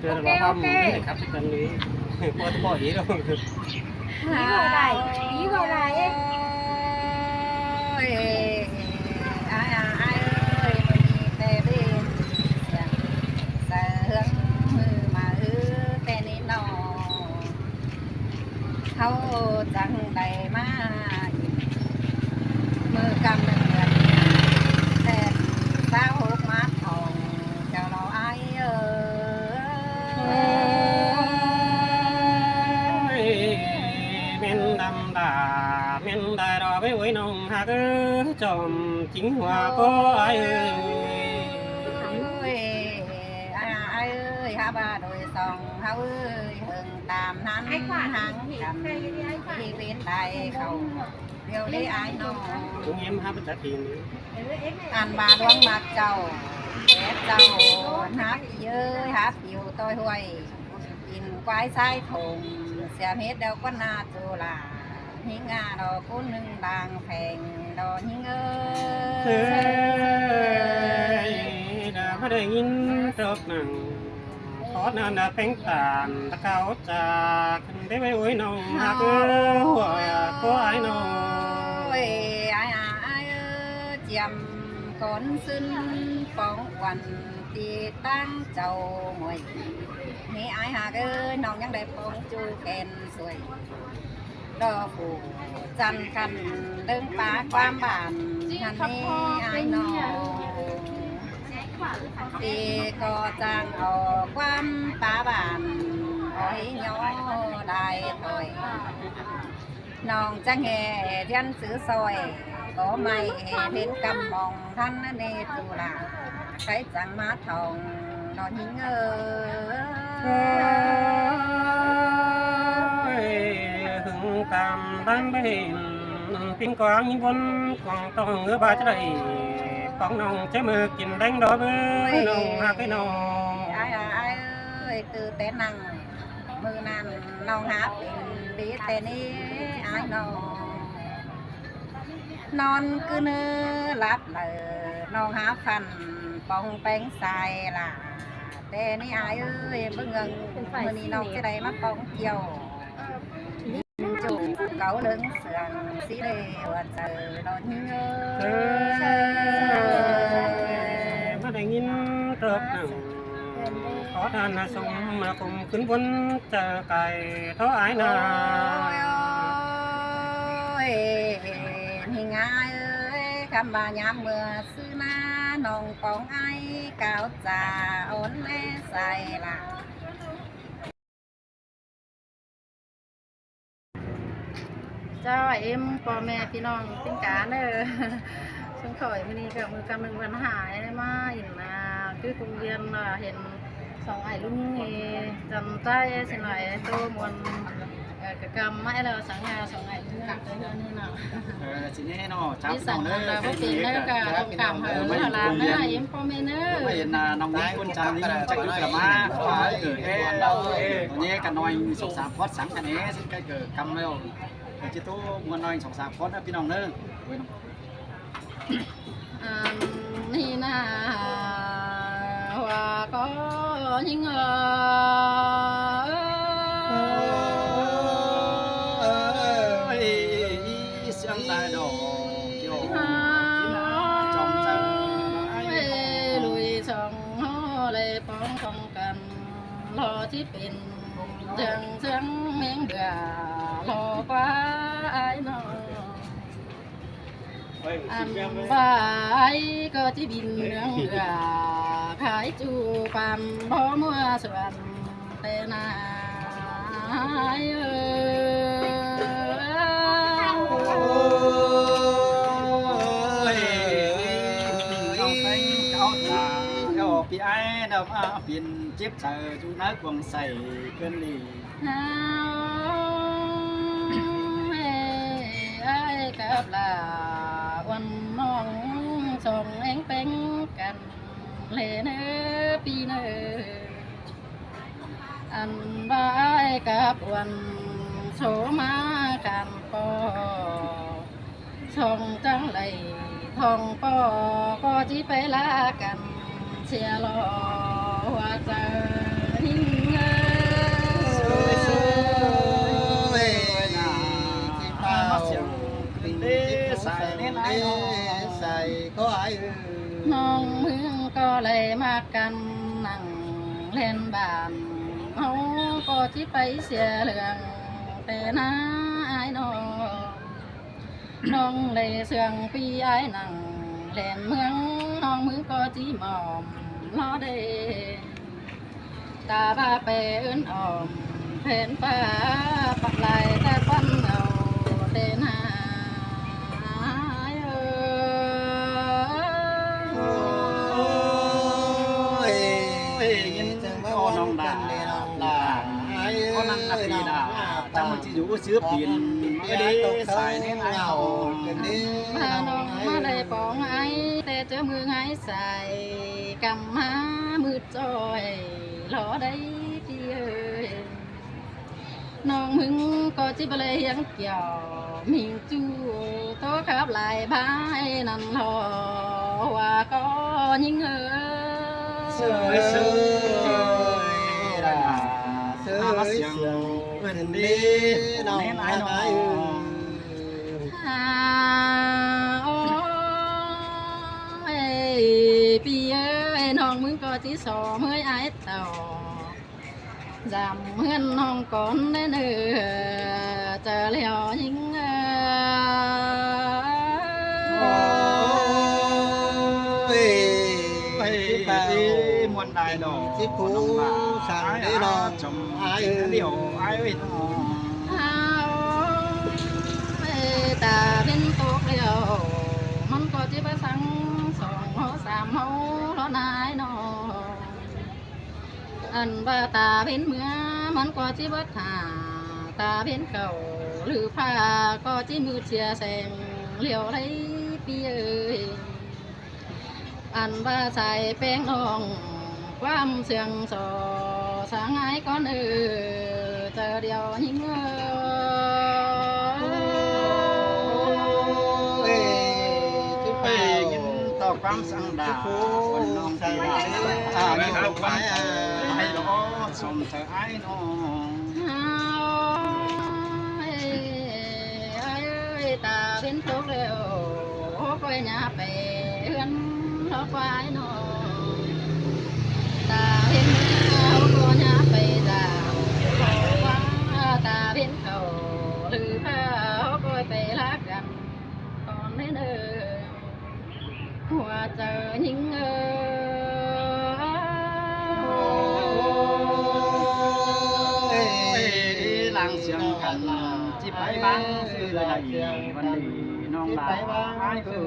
chơi là bao mồm để cắt cần đi qua bỏ ý đâu ý gọi lại ấy ai ơi mình tè đi hướng mà tè ní nọ thâu chẳng đầy má mưa cầm tè sao hút mát hồng chào nó ai men đà đò với quấy nông hạt trộm chính hòa có ai ơi ai ơi ha ba đôi sòng ha ơi hừng tam hắn hắn cầm đi bên đại khẩu điều đi ai nó chúng em hát tất tiền ăn ba đoán mặt trầu ép trầu hát ơi hát nhiều tôi huay in quái sai thùng xem hết đâu có na dù là những ngà đó cũng nâng đàng phèn đó những ơi đã bắt đầu nhìn trộm nặng khó nan đã phanh tàn ta cao trà cần để với uối nồng hạt có ai nồng ai chìm con xin phóng quần thì tăng trầu ngồi nghe ai hà cái nòng nhang đẹp phong chu kèn xuôi đò phủ chăn khăn đơn phá quan bản hàn ni ai nọ thì có chàng ở quan phá bản hỏi nhỏ đại thôi nòng trang hè dân xứ soi có mày bên cầm mong thân nê dù là cái chẳng má thòng nó nhìn hưng tam đan bên pin quang những vốn còn tông ngứa ba chỗ đây con nòng trái mưa kìm đánh đó với nòng hai cái nòng ai ơi từ té năng mưa nan nòng hát đi té ní ai non cứ nơ lát lờ nòng hát phần bông bánh xài là té ní ai ơi bưng ngừng mưa ní nòng cái đây mắt bông chiều chủ cáo lớn sườn xí đề và chờ đón mắt anh nhìn trợt khó than là sông mà cùng kính vốn chờ cài thó ái nào hình ai ơi khăm bà nhà mưa xứ na nồng bóng ai cáo già ốn lê xài là chào emพ่อแม่พี่น้องเป็นการฉันขอวันนี้กับมือกำลังวันหายมาเห็นคือโรงเรียนเห็นสองไอ้ลุงจำใจสิหน่อยตัวมวลกกรรมไม่เราสังหาสองไอ้ลุงตัวนี้เนาะchị nghe nó cháuที่สั่งเราก็เป็นเนื้อกาตรงกรรมเหรอหลานเนื้อเอ็มพ่อแม่เนื้อ ไม่เห็นน้องนี่คนจังนี่จังอยู่กับมาเกิดเนี่ยกันน้อยสองสามพอดสังกันนี้ซึ่งใกล้เกิดกรรมแล้วchỉ tôi muốn nói sòng sạp phốtพี่น้องเนอะ นี่นะว่าก็ยิ่งเสียงตายดอกเกี่ยวจอมจังลุยสองห่อเลยป้องกันกันรอที่เป็นจังจังเมียงเบื่อรอquá ai nó ăn bài có chỉ bình nương gà khai chu pam bó mua sườn tên aiพี่ไอ้เนาะเปลี่ยนเจ็บเจอจูนักวงใส่เกินหลีกับlàวันน้องส่งเอ็งเป็นกันเลยเนื้อปีเนื้ออันบายกับวันโสมากันปอส่งจังเลยทองปอก็จีไปละกันเสียรอว่าจะยิ่ง ใส่เน้นไอ้น้องใส่ก็ไอ้ น้องมึงก็เลยมากันนั่งเล่นบ้านเขาก็ที่ไปเสียเรื่องแต่น้าไอ้น้องเลยเสียงปีไอ้นั่งเล่นเมืองน้องมึงก็จีหมอมล้อเดตาบ้าไปอื่นออมเพนฟ้าปักไหลแต่ฟันเอาเตนาน้องดาเขานั่งนับปีดาจังมันจะอยู่ซื้อปีนก็ดีใส่เน้นไอ้น้อง พาน้องมาได้ปองไอ้แต่เจอมือไงใส่กำมามือจอยรอได้พี่เอ้ยน้องมึงก็จิบเลยยังเกี่ยวมิงจูโตขับหลายบายนั่นรอว่าก็ยิ่งเอ้ย เสือเสือมาเสียงเงินดีน้องไอ้น้อง โอ้ยพี่เอ้ยน้องมึงก็จีสอเมื่อยไอ้เต่าจำเมื่อนน้องก่อนได้เนื้อจะเลี้ยวยิงมวนได้ดอกที่ผู้สั่งได้ดอกจมไอ้เดียวไอ้เว้ย ตาเป็นตกเลี้ยวมันก็จีบสั่งสองหัวสามหัวล้อนายนออันว่าตาเป็นเมื่อมันก็จีบถาตาเป็นเก่าหรือผ้าก็จีมือเชียแสงเลี้ยวไรปีเอ้ยอันว่าใส่แป้งนองความเสียงสอสางไงก็เนื้อเจอเดียวหิ้งความสังดาคนน้องใส่ไม่ตกไปให้รอสมเธอไอ้น้องตาเป็นตกเร็วก็หน้าไปเอื้อนรอควายน้องตาเป็นเขาก็หน้าไปตาว่าตาเป็นเขาหรือเขาก็ไปรักกันก่อนได้เด้อหัวเจอยิ่งหลังเสียงกันจิบไปบ้างซื้ออะไรวันนี้น้องลาไอ้คือ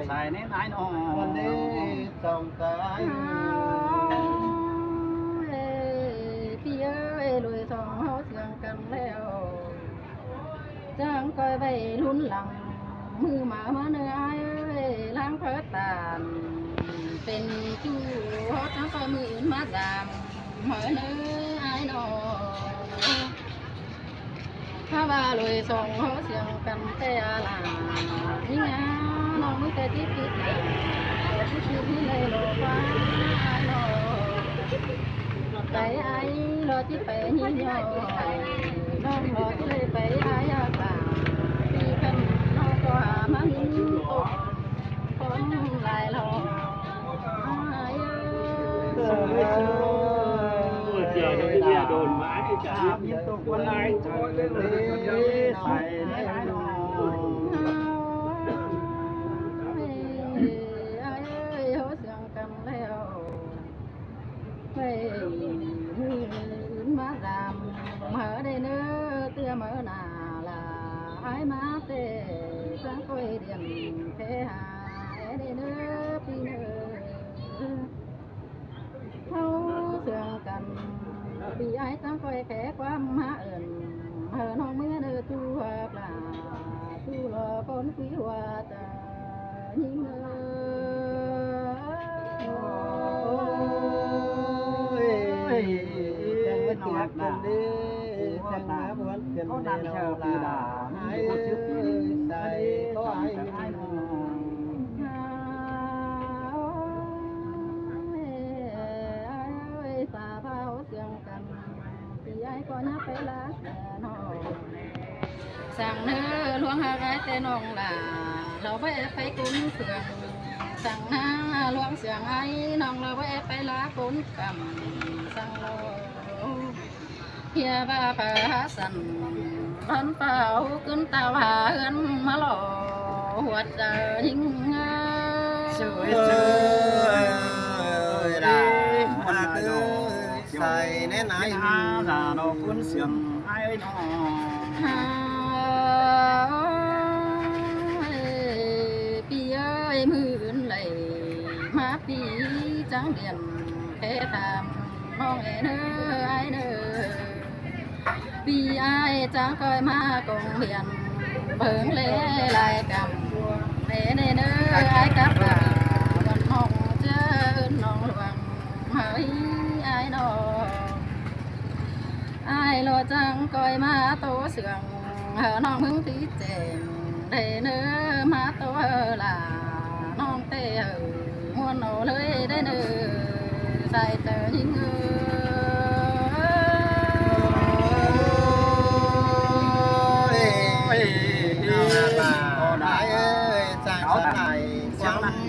ใส่ในไอ้น้องวันนี้ส่งตายพี่เอ้ยลุยสองเขาเสียงกันแล้วจังก้อยใบลุ้นหลังมือหมาเนื้อล้างเพิดตานเป็นจูเขาจังก็มืออื่นมาดามเหมือนเนื้อไอ้นอถ้าว่าลอยส่งเขาเสียงกันแต่ลาที่งาน้องมือแต่ที่คิดแต่ที่คิดนี่เลยโลกว่าไอ้นอใจไอ้รอที่ไปยิ่งย่อน้องรอที่เลยไปไอ้ยาตาที่เป็นน้องก็หามาหินตกคนหลายหลอกไอ้เจ้าเนี่ยโดนไม้จ่ายิบตกวันไหนจอยเลยใส่ในไอ้น้องเขาเสียงกันแล้วไปมือมาดามเหมือได้เนื้อเตี้ยเหมือหนาละไอ้มาเตะจังก้อยเดียนเพหาได้เนื้อปีเนื้อเขาเสียงกันปีไอ้จังก้อยแค่ความหาเอิญน้องเมื่อเนื้อตัวปลาตัวรอคนคุยว่าจะยิ่งน้องรักนะจังมาบวนเขาดันเชิญปีดาให้ผู้ชื่อปีใส่ก็ไอ้น้องสาเผาเสียงกันปีไอ้ก็นับไปละน้องสั่งเนื้อหลวงหาไรแต่น้องลา เราไปคุ้นเขื่องสั่งหาหลวงเสียงไอ้น้องเราไปลาคุ้นกำสั่งโลเฮียบ้าผาสันพันเป่าขึ้นตาหาเอินมาหล่อหัวใจยิ่งเงา sai nên ai già nó cuốn xiềng ai nó pi ơi mưa lầy má pi trắng điện khẽ tạm mong ai nơ pi ai trắng coi má cùng hiền bướng lễ lại cầm nè nơ ai cắp là vẫn mong chớ non luồng hơi ai nó ai lo chẳng coi má tô sườn hở non hứng tí chèn để nữa má tô là non tê ở muôn nổ lưới để nữa dài tờ những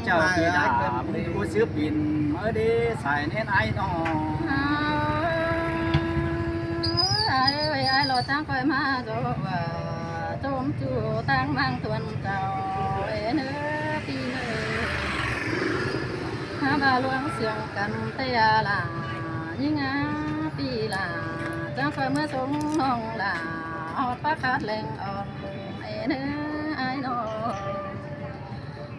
chờ kỳ đã cô xứ pin mới đi xài nên ai nó ai lo chẳng coi má rồi và tôm chu tăng mang tuần cầu nữa pi nữa ha ba luang xiang cần tây là những á pi là chẳng coi mới sống non là hót phát khát lên on nữa ai nó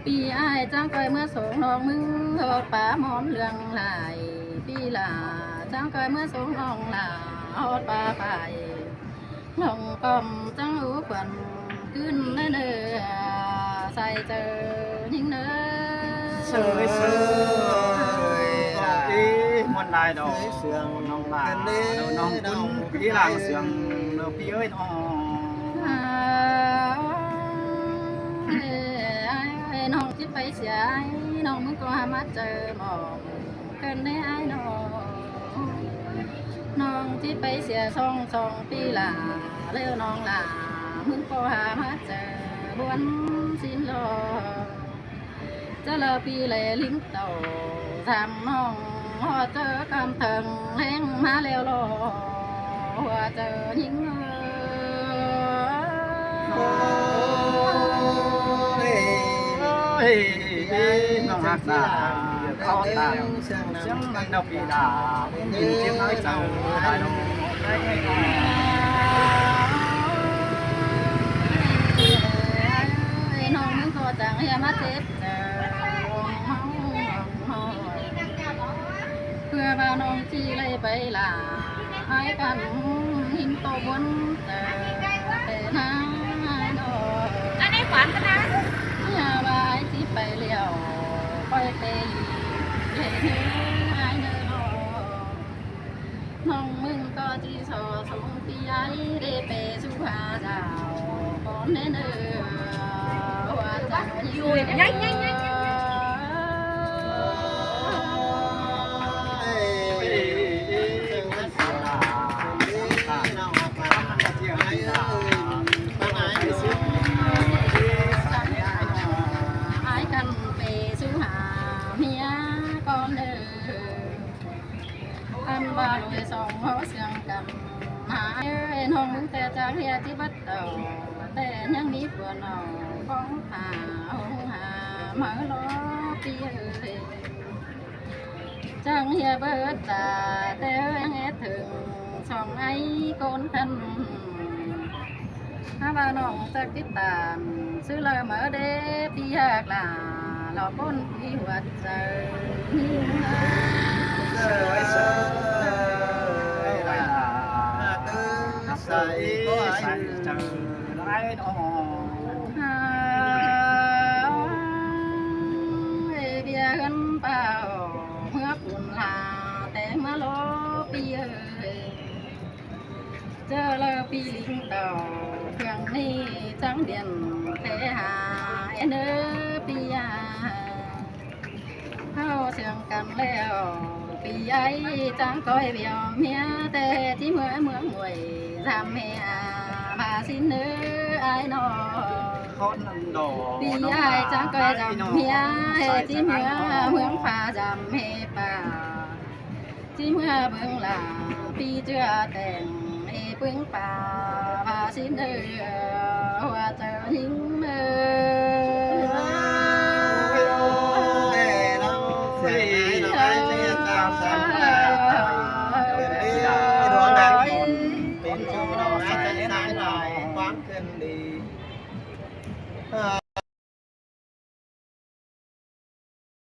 pi ai chẳng coi mới sống non mừng hót phá món lương lại pi là chẳng coi mới sống non là hót phá phải lòng cầm trắng ú quầnขึ้นเนื้อใส่เจอยิ่งเนื้อ sơi đi muôn đài đồ nong là đồ nong quân tí làng sườn đồ pi ơi nóน้องที่ไปเสียน้องมึงก็หามาเจอหมอกกันได้ไอ้น้องที่ไปเสียสองปีละเร็วน้องละมึงก็หามาเจอบวนสิ้นรอจะเลอปีเลยลิ้นโตทำน้องหัวเจอกำเถิงแรงมาแล้วรอหัวเจอยิ่งnó hát là khó ta chẳng năng đâu bị đà nhìn chiếc nói chào đại đâuน้องมึงก็จังอย่ามาเจ็บเพื่อบ่าวน้องที่เลยไปล่ะให้กันหินโตบนแต่น้าดอกอันนี้ขวัญกันนะอย่าว่าไอ้ที่ไปเลี้ยวไปเตยเลี้ยไอ้เนื้อน้องมึงก็ที่สอสงพี่ไอ้ได้ไปสู่หาดาวก่อนเนื้อว่าจะอยู่ยังba lối sông hó xiang cầmหายน้องมึงแต่จากเฮียที่บัดเต่าแต่ยังมีฝนเอาของหามาล้อปีเอ้ยจังเฮียเบิดตาแต่ยังถึงสองไอ้คนทันถ้าว่าน้องจากติดตามซื้อเลยมาเด้ปียากล่ะหล่อป้นปีหัวใจsai chờ lại nó bia gắn bao hứa buồn là tén má lố bia chờ lơ pi linh đầu thường ni trắng điện thế hà en bia hao sương cầm leo pi ấy trắng coi biểu mía tê tí mưa ngồi làm mẹ mà xin nữ ai nó con đỏ đi ai cha coi dầm hia he chim hia hướng pha dầm he pa chim hia bưng là pi chưa tèn he bưng pa pa xin ơi hoa chờ hiếm